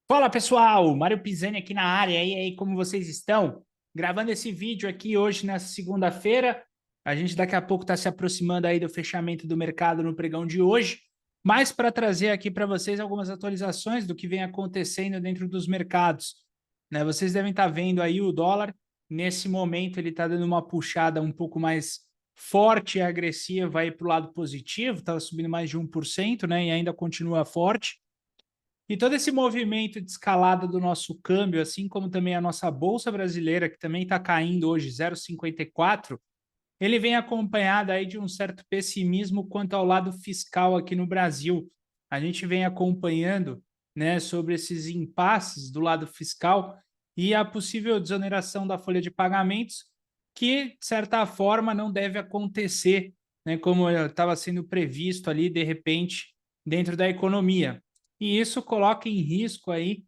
Fala pessoal, Mário Pisani aqui na área, e aí como vocês estão? Gravando esse vídeo aqui hoje na segunda-feira, a gente daqui a pouco está se aproximando aí do fechamento do mercado no pregão de hoje, mas para trazer aqui para vocês algumas atualizações do que vem acontecendo dentro dos mercados, né? Vocês devem estar vendo aí o dólar, nesse momento ele está dando uma puxada um pouco mais forte e agressiva aí para o lado positivo, estava subindo mais de 1%, né? E ainda continua forte. E todo esse movimento de escalada do nosso câmbio, assim como também a nossa Bolsa Brasileira, que também está caindo hoje 0,54, ele vem acompanhado aí de um certo pessimismo quanto ao lado fiscal aqui no Brasil. A gente vem acompanhando, né, sobre esses impasses do lado fiscal e a possível desoneração da folha de pagamentos, que, de certa forma, não deve acontecer, né, como estava sendo previsto ali, de repente, dentro da economia. E isso coloca em risco aí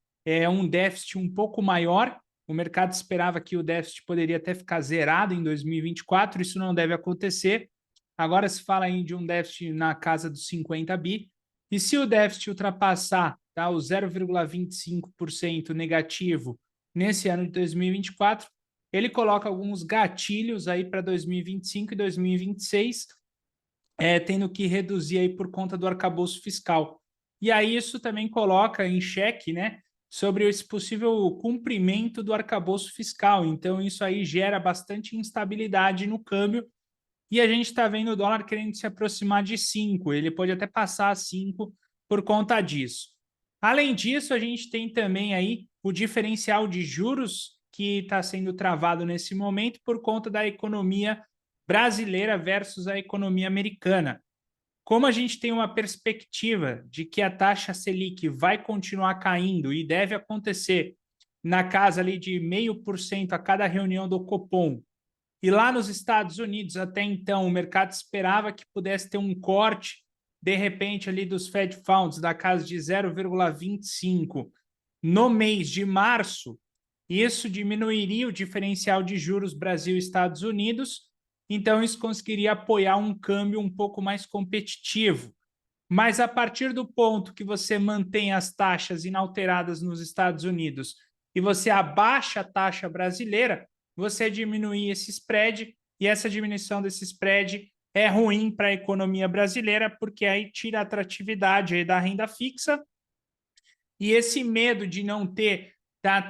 um déficit um pouco maior. O mercado esperava que o déficit poderia até ficar zerado em 2024, isso não deve acontecer. Agora se fala aí de um déficit na casa dos 50 bi, e se o déficit ultrapassar, tá, o 0,25% negativo nesse ano de 2024, ele coloca alguns gatilhos aí para 2025 e 2026, tendo que reduzir aí por conta do arcabouço fiscal. E aí isso também coloca em xeque, né, sobre esse possível cumprimento do arcabouço fiscal. Então isso aí gera bastante instabilidade no câmbio e a gente está vendo o dólar querendo se aproximar de 5. Ele pode até passar a 5 por conta disso. Além disso, a gente tem também aí o diferencial de juros que está sendo travado nesse momento por conta da economia brasileira versus a economia americana. Como a gente tem uma perspectiva de que a taxa Selic vai continuar caindo e deve acontecer na casa ali de 0,5% a cada reunião do Copom, e lá nos Estados Unidos, até então, o mercado esperava que pudesse ter um corte, de repente, ali dos Fed Funds, da casa de 0,25 no mês de março. Isso diminuiria o diferencial de juros Brasil-Estados Unidos, então isso conseguiria apoiar um câmbio um pouco mais competitivo. Mas a partir do ponto que você mantém as taxas inalteradas nos Estados Unidos e você abaixa a taxa brasileira, você diminui esse spread, e essa diminuição desse spread é ruim para a economia brasileira, porque aí tira a atratividade aí da renda fixa, e esse medo de não ter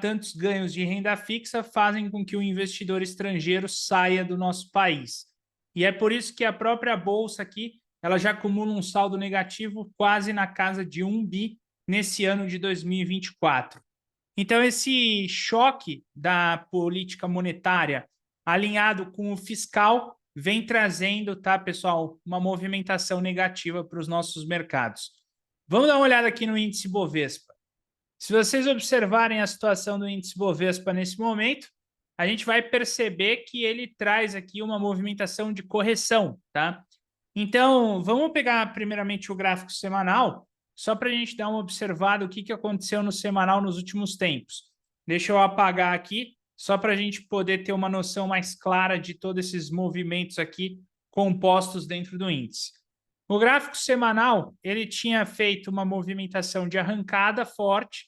tantos ganhos de renda fixa fazem com que o investidor estrangeiro saia do nosso país. E é por isso que a própria Bolsa aqui ela já acumula um saldo negativo quase na casa de 1 bi nesse ano de 2024. Então, esse choque da política monetária alinhado com o fiscal vem trazendo, tá, pessoal, uma movimentação negativa para os nossos mercados. Vamos dar uma olhada aqui no índice Bovespa. Se vocês observarem a situação do índice Bovespa nesse momento, a gente vai perceber que ele traz aqui uma movimentação de correção, tá? Então, vamos pegar primeiramente o gráfico semanal, só para a gente dar uma observada o que aconteceu no semanal nos últimos tempos. Deixa eu apagar aqui, só para a gente poder ter uma noção mais clara de todos esses movimentos aqui compostos dentro do índice. O gráfico semanal, ele tinha feito uma movimentação de arrancada forte,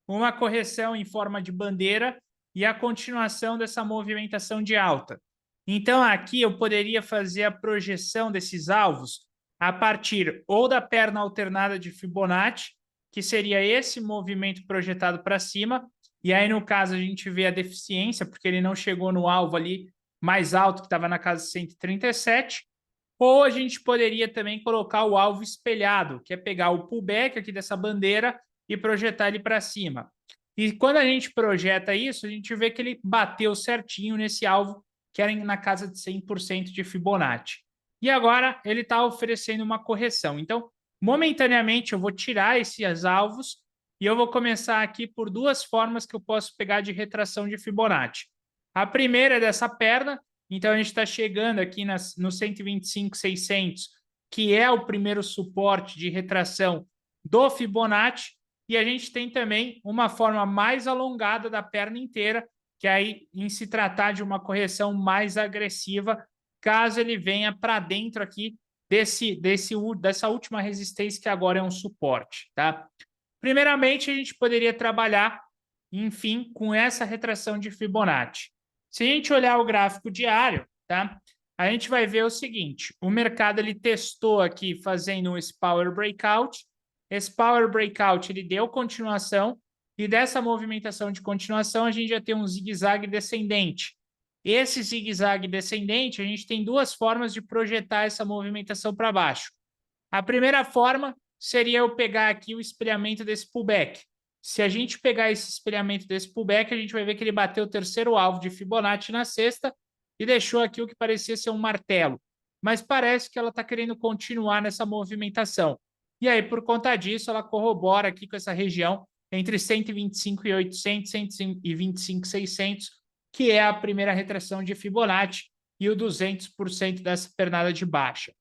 uma correção em forma de bandeira e a continuação dessa movimentação de alta. Então, aqui eu poderia fazer a projeção desses alvos a partir ou da perna alternada de Fibonacci, que seria esse movimento projetado para cima, e aí, no caso, a gente vê a deficiência, porque ele não chegou no alvo ali mais alto, que estava na casa 137, ou a gente poderia também colocar o alvo espelhado, que é pegar o pullback aqui dessa bandeira e projetar ele para cima. E quando a gente projeta isso, a gente vê que ele bateu certinho nesse alvo, que era na casa de 100% de Fibonacci. E agora ele está oferecendo uma correção. Então, momentaneamente, eu vou tirar esses alvos e eu vou começar aqui por duas formas que eu posso pegar de retração de Fibonacci. A primeira é dessa perna, então a gente está chegando aqui no 125,600, que é o primeiro suporte de retração do Fibonacci, e a gente tem também uma forma mais alongada da perna inteira, que aí, em se tratar de uma correção mais agressiva, caso ele venha para dentro aqui dessa última resistência, que agora é um suporte, tá? Primeiramente, a gente poderia trabalhar, enfim, com essa retração de Fibonacci. Se a gente olhar o gráfico diário, tá? A gente vai ver o seguinte, o mercado ele testou aqui fazendo esse Power Breakout. Esse Power Breakout ele deu continuação e dessa movimentação de continuação a gente já tem um zigue-zague descendente. Esse zigue-zague descendente, a gente tem duas formas de projetar essa movimentação para baixo. A primeira forma seria eu pegar aqui o espelhamento desse pullback. Se a gente pegar esse espelhamento desse pullback, a gente vai ver que ele bateu o terceiro alvo de Fibonacci na sexta e deixou aqui o que parecia ser um martelo. Mas parece que ela está querendo continuar nessa movimentação. E aí, por conta disso, ela corrobora aqui com essa região entre 125.800 e 125.600, que é a primeira retração de Fibonacci e o 200% dessa pernada de baixa.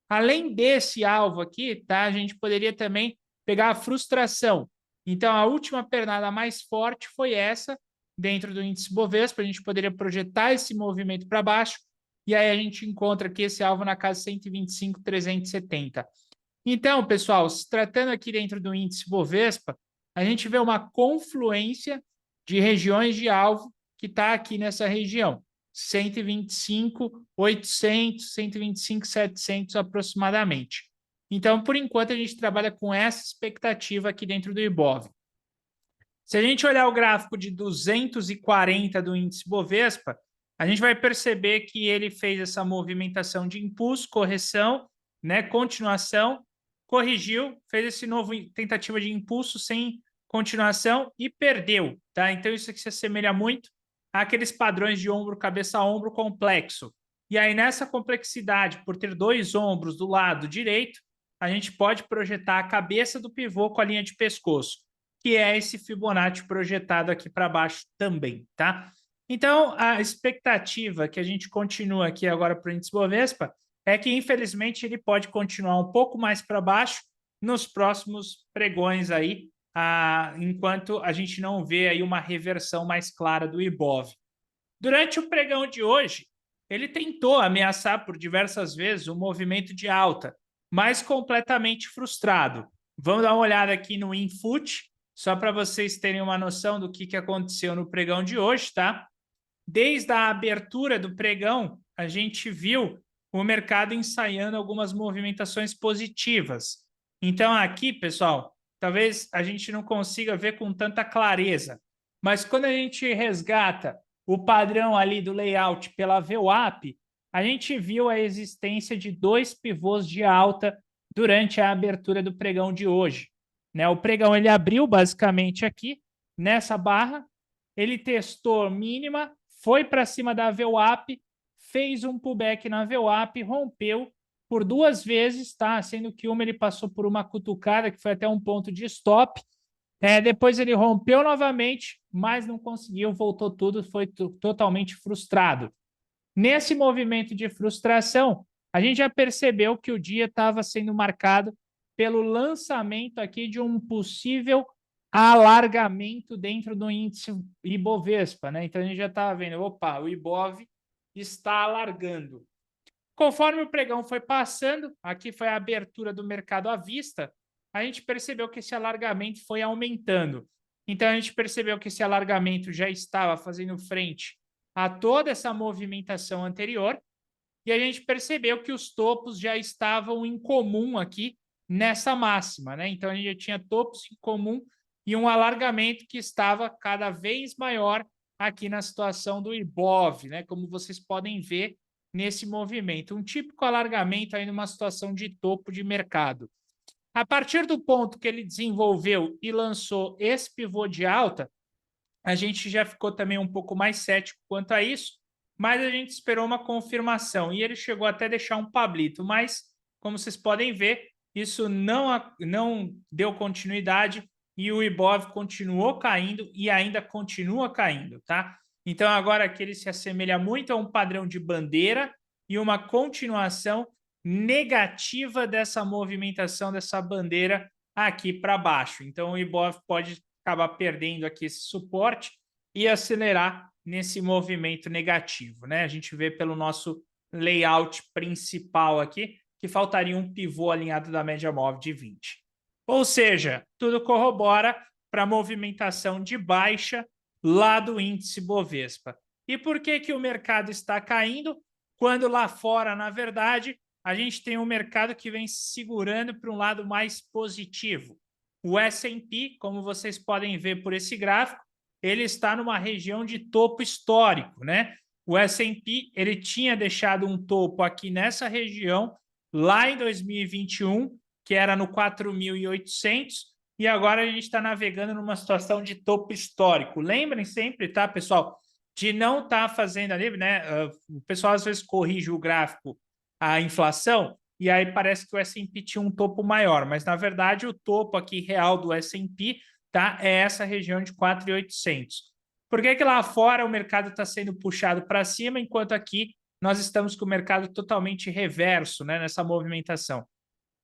Além desse alvo aqui, tá, a gente poderia também pegar a frustração. Então, a última pernada mais forte foi essa, dentro do índice Bovespa. A gente poderia projetar esse movimento para baixo, e aí a gente encontra aqui esse alvo na casa 125.370. Então, pessoal, se tratando aqui dentro do índice Bovespa, a gente vê uma confluência de regiões de alvo que está aqui nessa região. 125.800, 125.700 aproximadamente. Então, por enquanto, a gente trabalha com essa expectativa aqui dentro do Ibov. Se a gente olhar o gráfico de 240 do índice Bovespa, a gente vai perceber que ele fez essa movimentação de impulso, correção, né, continuação, corrigiu, fez esse novo tentativa de impulso sem continuação e perdeu, tá? Então, isso aqui se assemelha muito àqueles padrões de ombro, cabeça a ombro complexo. E aí, nessa complexidade, por ter dois ombros do lado direito, a gente pode projetar a cabeça do pivô com a linha de pescoço, que é esse Fibonacci projetado aqui para baixo também, tá? Então, a expectativa que a gente continua aqui agora para o índice Bovespa é que, infelizmente, ele pode continuar um pouco mais para baixo nos próximos pregões aí, enquanto a gente não vê aí uma reversão mais clara do Ibov. Durante o pregão de hoje, ele tentou ameaçar por diversas vezes o movimento de alta, mas completamente frustrado. Vamos dar uma olhada aqui no Infut, só para vocês terem uma noção do que aconteceu no pregão de hoje, tá? Desde a abertura do pregão, a gente viu o mercado ensaiando algumas movimentações positivas. Então, aqui, pessoal, talvez a gente não consiga ver com tanta clareza, mas quando a gente resgata o padrão ali do layout pela VWAP, a gente viu a existência de dois pivôs de alta durante a abertura do pregão de hoje. Né? O pregão ele abriu basicamente aqui, nessa barra, ele testou mínima, foi para cima da VWAP, fez um pullback na VWAP, rompeu por duas vezes, tá? Sendo que uma ele passou por uma cutucada, que foi até um ponto de stop. Depois ele rompeu novamente, mas não conseguiu, voltou tudo, foi totalmente frustrado. Nesse movimento de frustração, a gente já percebeu que o dia estava sendo marcado pelo lançamento aqui de um possível alargamento dentro do índice Ibovespa, né? Então a gente já estava vendo, opa, o Ibov está alargando. Conforme o pregão foi passando, aqui foi a abertura do mercado à vista, a gente percebeu que esse alargamento foi aumentando. Então a gente percebeu que esse alargamento já estava fazendo frente a toda essa movimentação anterior e a gente percebeu que os topos já estavam em comum aqui nessa máxima, né? Então a gente já tinha topos em comum e um alargamento que estava cada vez maior aqui na situação do Ibov, né? Como vocês podem ver nesse movimento, um típico alargamento aí numa situação de topo de mercado. A partir do ponto que ele desenvolveu e lançou esse pivô de alta, a gente já ficou também um pouco mais cético quanto a isso, mas a gente esperou uma confirmação e ele chegou até a deixar um pablito, mas como vocês podem ver, isso não deu continuidade e o Ibov continuou caindo e ainda continua caindo, tá? Então agora aqui ele se assemelha muito a um padrão de bandeira e uma continuação negativa dessa movimentação dessa bandeira aqui para baixo. Então o Ibov pode acabar perdendo aqui esse suporte e acelerar nesse movimento negativo, né? A gente vê pelo nosso layout principal aqui que faltaria um pivô alinhado da média móvel de 20. Ou seja, tudo corrobora para a movimentação de baixa lá do índice Bovespa. E por que o mercado está caindo? Quando lá fora, na verdade, a gente tem um mercado que vem se segurando para um lado mais positivo. O S&P, como vocês podem ver por esse gráfico, ele está numa região de topo histórico, né? O S&P, ele tinha deixado um topo aqui nessa região lá em 2021, que era no 4.800, e agora a gente está navegando numa situação de topo histórico. Lembrem sempre, tá, pessoal, de não estar fazendo ali, né? O pessoal às vezes corrige o gráfico, a inflação, e aí parece que o S&P tinha um topo maior, mas na verdade o topo aqui real do S&P, tá, é essa região de 4.800. Por que lá fora o mercado está sendo puxado para cima, enquanto aqui nós estamos com o mercado totalmente reverso, né, nessa movimentação?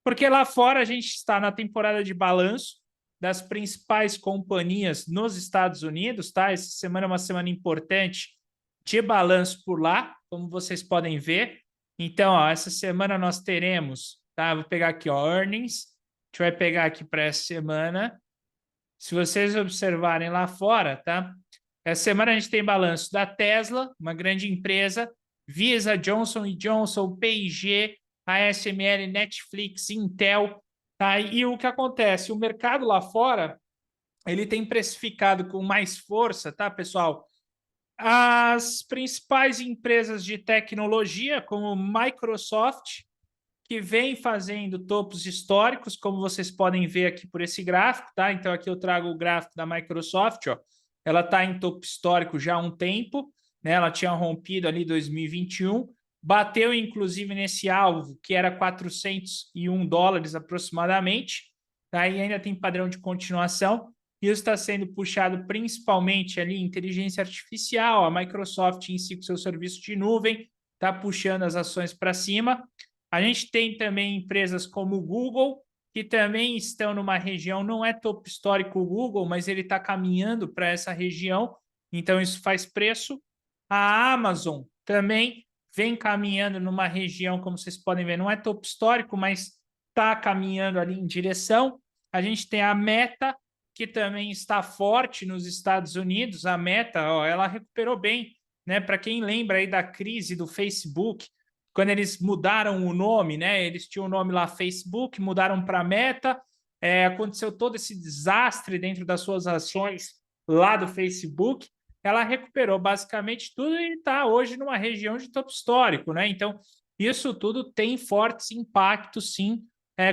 Porque lá fora a gente está na temporada de balanço das principais companhias nos Estados Unidos, tá? Essa semana é uma semana importante de balanço por lá, como vocês podem ver. Então, ó, essa semana nós teremos, tá? Vou pegar aqui, ó, earnings. A gente vai pegar aqui para essa semana. Se vocês observarem lá fora, tá? Essa semana a gente tem balanço da Tesla, uma grande empresa, Visa, Johnson & Johnson, P&G, ASML, Netflix, Intel, tá? E o que acontece? O mercado lá fora, ele tem precificado com mais força, tá, pessoal? As principais empresas de tecnologia, como Microsoft, que vem fazendo topos históricos, como vocês podem ver aqui por esse gráfico, tá? Então aqui eu trago o gráfico da Microsoft, ó. Ela está em topo histórico já há um tempo, né? Ela tinha rompido ali 2021, bateu inclusive nesse alvo que era $401 aproximadamente, tá? E ainda tem padrão de continuação. Isso está sendo puxado principalmente ali em inteligência artificial, a Microsoft em si com seu serviço de nuvem está puxando as ações para cima. A gente tem também empresas como o Google, que também estão numa região, não é topo histórico o Google, mas ele está caminhando para essa região, então isso faz preço. A Amazon também vem caminhando numa região, como vocês podem ver, não é topo histórico, mas está caminhando ali em direção. A gente tem a Meta, que também está forte nos Estados Unidos. A Meta, ó, ela recuperou bem, né? Para quem lembra aí da crise do Facebook, quando eles mudaram o nome, né? Eles tinham o nome lá Facebook, mudaram para Meta, aconteceu todo esse desastre dentro das suas ações lá do Facebook. Ela recuperou basicamente tudo e está hoje numa região de topo histórico, né? Então, isso tudo tem fortes impactos, sim,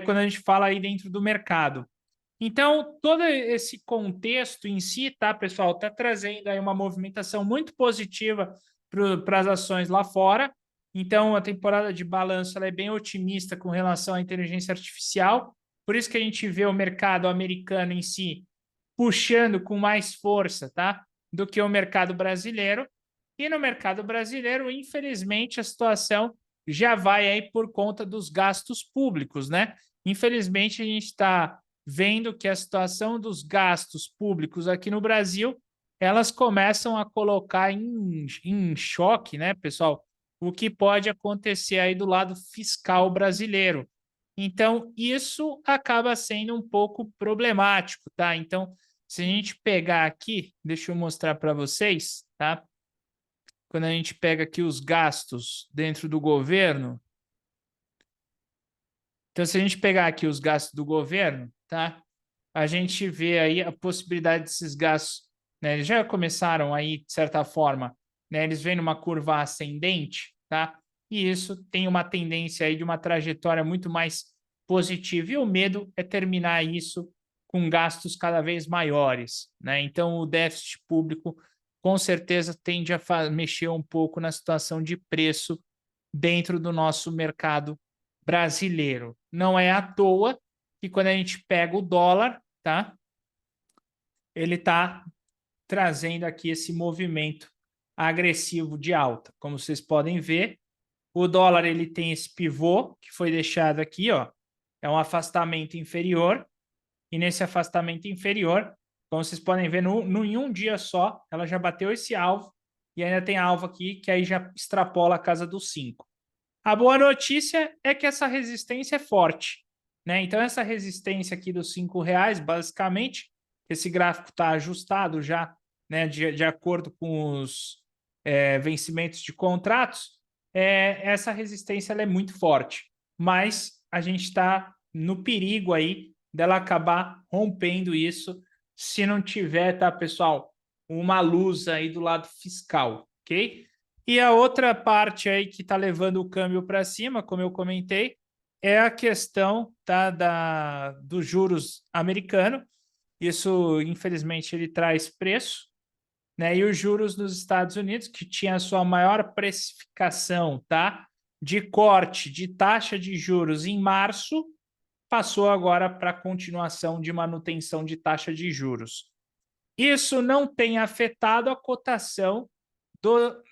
quando a gente fala aí dentro do mercado. Então, todo esse contexto em si, tá, pessoal, está trazendo aí uma movimentação muito positiva para as ações lá fora. Então, a temporada de balanço ela é bem otimista com relação à inteligência artificial. Por isso que a gente vê o mercado americano em si puxando com mais força, tá, do que o mercado brasileiro. E no mercado brasileiro, infelizmente, a situação já vai aí por conta dos gastos públicos, né? Infelizmente, a gente está vendo que a situação dos gastos públicos aqui no Brasil, elas começam a colocar em choque, né, pessoal, o que pode acontecer aí do lado fiscal brasileiro. Então, isso acaba sendo um pouco problemático, tá? Então, se a gente pegar aqui, deixa eu mostrar para vocês, tá? Quando a gente pega aqui os gastos dentro do governo, então, se a gente pegar aqui os gastos do governo, tá? A gente vê aí a possibilidade desses gastos, né? Eles já começaram aí, de certa forma, né? Eles vêm numa curva ascendente, tá? E isso tem uma tendência aí de uma trajetória muito mais positiva. E o medo é terminar isso com gastos cada vez maiores, né? Então, o déficit público, com certeza, tende a mexer um pouco na situação de preço dentro do nosso mercado brasileiro. Não é à toa que quando a gente pega o dólar, tá? Ele está trazendo aqui esse movimento agressivo de alta. Como vocês podem ver, o dólar ele tem esse pivô que foi deixado aqui, ó, é um afastamento inferior, e nesse afastamento inferior, como vocês podem ver, em um dia só, ela já bateu esse alvo, e ainda tem alvo aqui que aí já extrapola a casa dos 5. A boa notícia é que essa resistência é forte. né? Então, essa resistência aqui dos R$ 5, basicamente, esse gráfico está ajustado já, né, de acordo com os vencimentos de contratos, essa resistência ela é muito forte, mas a gente está no perigo aí dela acabar rompendo isso se não tiver, tá, pessoal, uma luz aí do lado fiscal, ok? E a outra parte aí que está levando o câmbio para cima, como eu comentei, é a questão, tá, dos juros americano. Isso, infelizmente, ele traz preço, né? E os juros nos Estados Unidos, que tinha a sua maior precificação, tá, de corte de taxa de juros em março, passou agora para continuação de manutenção de taxa de juros. Isso não tem afetado a cotação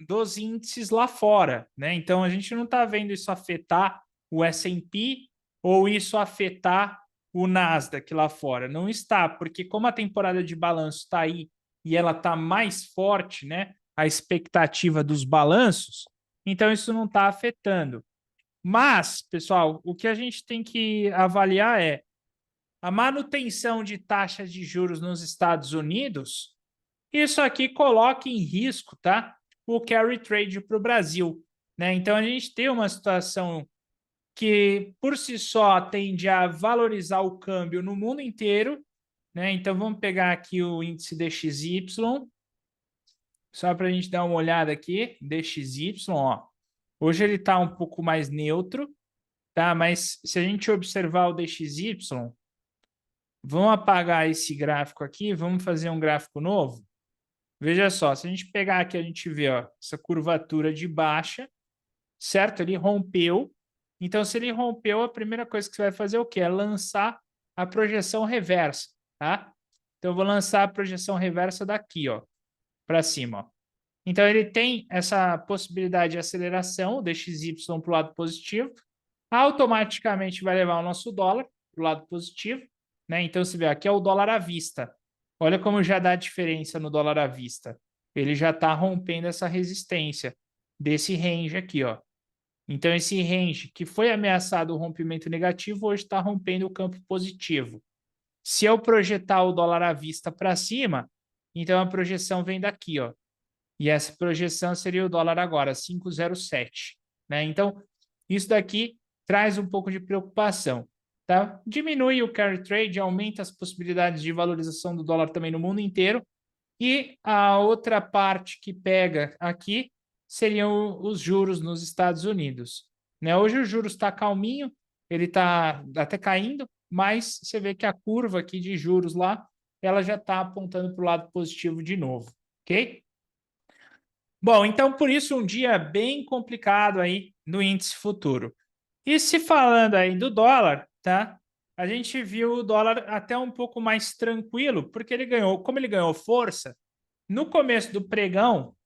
dos índices lá fora, né? Então a gente não está vendo isso afetar o S&P ou isso afetar o Nasdaq lá fora. Não está, porque como a temporada de balanço está aí e ela está mais forte, né? A expectativa dos balanços, então isso não está afetando. Mas, pessoal, o que a gente tem que avaliar é a manutenção de taxas de juros nos Estados Unidos. Isso aqui coloca em risco, tá, o carry trade para o Brasil, né? Então a gente tem uma situação que por si só tende a valorizar o câmbio no mundo inteiro, né? Então vamos pegar aqui o índice DXY, só para a gente dar uma olhada aqui, DXY, ó. Hoje ele está um pouco mais neutro, tá? Mas se a gente observar o DXY, vamos apagar esse gráfico aqui, vamos fazer um gráfico novo. Veja só, se a gente pegar aqui, a gente vê ó, essa curvatura de baixa, certo? Ele rompeu. Então, se ele rompeu, a primeira coisa que você vai fazer é o quê? É lançar a projeção reversa, tá? Então, eu vou lançar a projeção reversa daqui, ó, para cima, ó. Então, ele tem essa possibilidade de aceleração, o DXY para o lado positivo, automaticamente vai levar o nosso dólar para o lado positivo, né? Então, você vê, aqui é o dólar à vista. Olha como já dá diferença no dólar à vista. Ele já está rompendo essa resistência desse range aqui, ó. Então, esse range que foi ameaçado o rompimento negativo, hoje está rompendo o campo positivo. Se eu projetar o dólar à vista para cima, então a projeção vem daqui, ó. E essa projeção seria o dólar agora, 5,07, né? Então, isso daqui traz um pouco de preocupação, tá? Diminui o carry trade, aumenta as possibilidades de valorização do dólar também no mundo inteiro. E a outra parte que pega aqui seriam os juros nos Estados Unidos, né? Hoje o juros está calminho, ele está até caindo, mas você vê que a curva aqui de juros lá, ela já está apontando para o lado positivo de novo, ok? Bom, então por isso um dia bem complicado aí no índice futuro. E se falando aí do dólar, tá? A gente viu o dólar até um pouco mais tranquilo, porque ele ganhou, como ele ganhou força, no começo do pregão,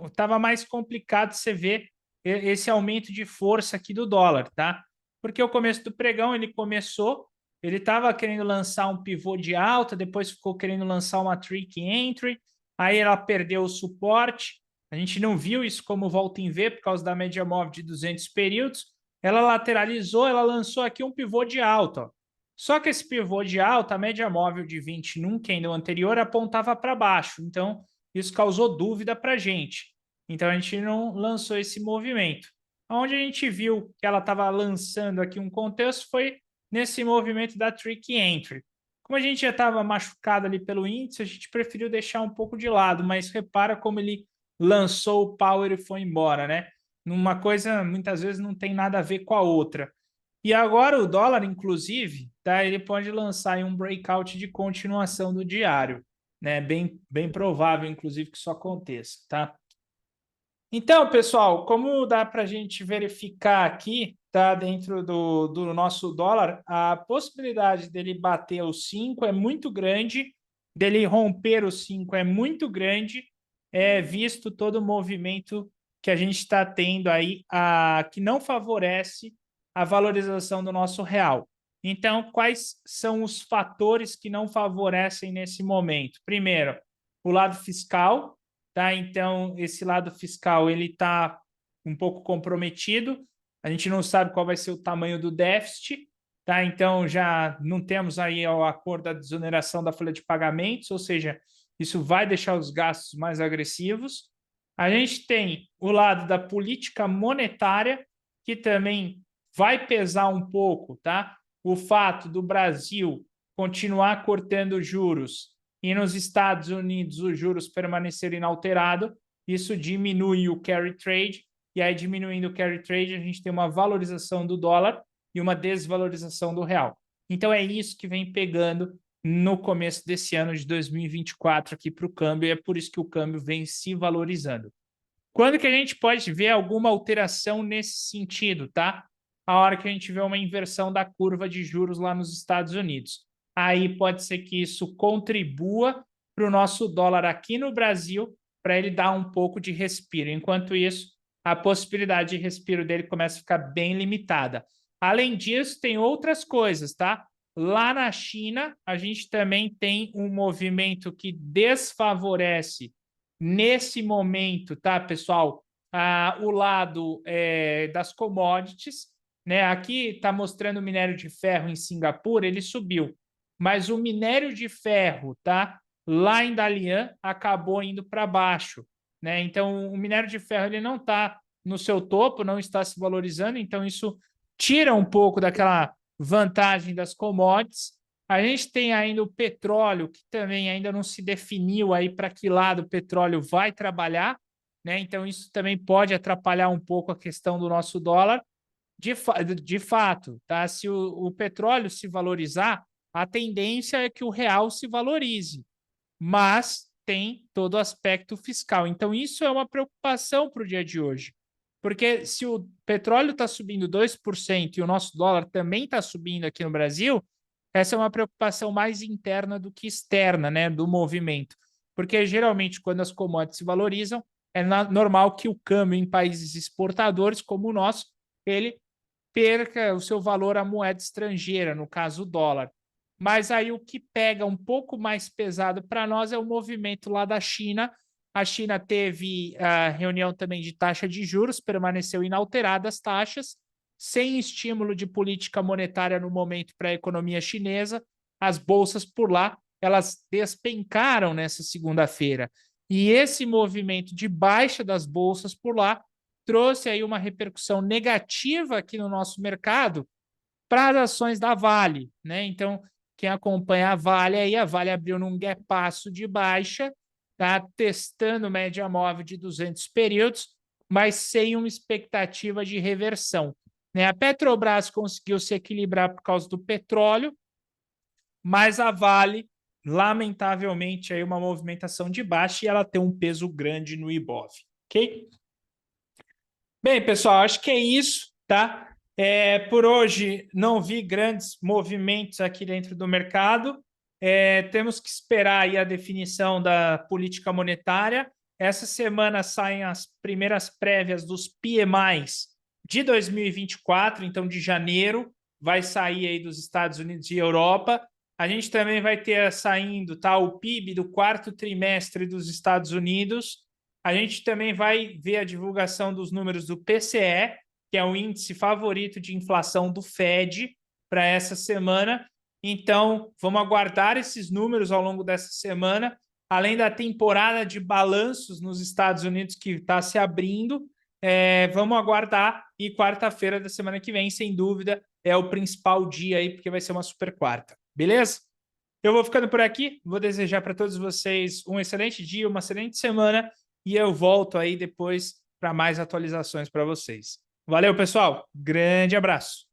estava mais complicado você ver esse aumento de força aqui do dólar, tá? Porque o começo do pregão ele começou, ele estava querendo lançar um pivô de alta, depois ficou querendo lançar uma trick entry, aí ela perdeu o suporte. A gente não viu isso como volta em V por causa da média móvel de 200 períodos. Ela lateralizou, ela lançou aqui um pivô de alta, ó. Só que esse pivô de alta, a média móvel de 20 num candle anterior apontava para baixo. Então, isso causou dúvida para a gente. Então, a gente não lançou esse movimento. Onde a gente viu que ela estava lançando aqui um contexto foi nesse movimento da trick entry. Como a gente já estava machucado ali pelo índice, a gente preferiu deixar um pouco de lado, mas repara como ele lançou o power e foi embora, né? Uma coisa, muitas vezes, não tem nada a ver com a outra. E agora o dólar, inclusive, tá, ele pode lançar aí um breakout de continuação do diário, né? Bem provável, inclusive, que isso aconteça, tá? Então, pessoal, como dá para a gente verificar aqui, tá, dentro do nosso dólar, a possibilidade dele bater os 5 é muito grande, dele romper os 5 é muito grande, visto todo o movimento que a gente está tendo aí, que não favorece a valorização do nosso real. Então, quais são os fatores que não favorecem nesse momento? Primeiro, o lado fiscal, tá? Então, esse lado fiscal ele está um pouco comprometido. A gente não sabe qual vai ser o tamanho do déficit, tá? Então já não temos aí o acordo da desoneração da folha de pagamentos, ou seja, isso vai deixar os gastos mais agressivos. A gente tem o lado da política monetária, que também vai pesar um pouco, tá? O fato do Brasil continuar cortando juros e nos Estados Unidos os juros permanecerem inalterados, isso diminui o carry trade, e aí diminuindo o carry trade a gente tem uma valorização do dólar e uma desvalorização do real. Então é isso que vem pegando no começo desse ano de 2024 aqui para o câmbio, e é por isso que o câmbio vem se valorizando. Quando que a gente pode ver alguma alteração nesse sentido, tá? A hora que a gente vê uma inversão da curva de juros lá nos Estados Unidos. Aí pode ser que isso contribua para o nosso dólar aqui no Brasil, para ele dar um pouco de respiro. Enquanto isso, a possibilidade de respiro dele começa a ficar bem limitada. Além disso, tem outras coisas, tá? Lá na China, a gente também tem um movimento que desfavorece nesse momento, tá, pessoal? O lado das commodities, né? Aqui está mostrando o minério de ferro em Singapura, ele subiu, mas o minério de ferro, tá? Lá em Dalian acabou indo para baixo, né? Então o minério de ferro ele não está no seu topo, não está se valorizando, então isso tira um pouco daquela vantagem das commodities. A gente tem ainda o petróleo, que também ainda não se definiu aí para que lado o petróleo vai trabalhar, né? Então, isso também pode atrapalhar um pouco a questão do nosso dólar. De fato, tá? Se o petróleo se valorizar, a tendência é que o real se valorize, mas tem todo o aspecto fiscal. Então, isso é uma preocupação para o dia de hoje. Porque se o petróleo está subindo 2% e o nosso dólar também está subindo aqui no Brasil, essa é uma preocupação mais interna do que externa, né, do movimento. Porque geralmente, quando as commodities se valorizam, é normal que o câmbio em países exportadores como o nosso, ele perca o seu valor à moeda estrangeira, no caso o dólar. Mas aí o que pega um pouco mais pesado para nós é o movimento lá da China. A China teve a reunião também de taxa de juros, permaneceu inalterada as taxas, sem estímulo de política monetária no momento para a economia chinesa. As bolsas por lá, elas despencaram nessa segunda-feira. E esse movimento de baixa das bolsas por lá trouxe aí uma repercussão negativa aqui no nosso mercado para as ações da Vale, né? Então, quem acompanha a Vale aí, a Vale abriu num gapaço de baixa, tá testando média móvel de 200 períodos, mas sem uma expectativa de reversão, né? A Petrobras conseguiu se equilibrar por causa do petróleo, mas a Vale, lamentavelmente, aí uma movimentação de baixa e ela tem um peso grande no Ibov, ok? Bem, pessoal, acho que é isso, tá? Por hoje não vi grandes movimentos aqui dentro do mercado. Temos que esperar aí a definição da política monetária. Essa semana saem as primeiras prévias dos PMIs de 2024, então de janeiro, vai sair aí dos Estados Unidos e Europa. A gente também vai ter saindo, tá, o PIB do quarto trimestre dos Estados Unidos. A gente também vai ver a divulgação dos números do PCE, que é o índice favorito de inflação do Fed para essa semana. Então, vamos aguardar esses números ao longo dessa semana, além da temporada de balanços nos Estados Unidos que está se abrindo. Vamos aguardar, e quarta-feira da semana que vem, sem dúvida, é o principal dia aí, porque vai ser uma super quarta. Beleza? Eu vou ficando por aqui, vou desejar para todos vocês um excelente dia, uma excelente semana, e eu volto aí depois para mais atualizações para vocês. Valeu, pessoal. Grande abraço.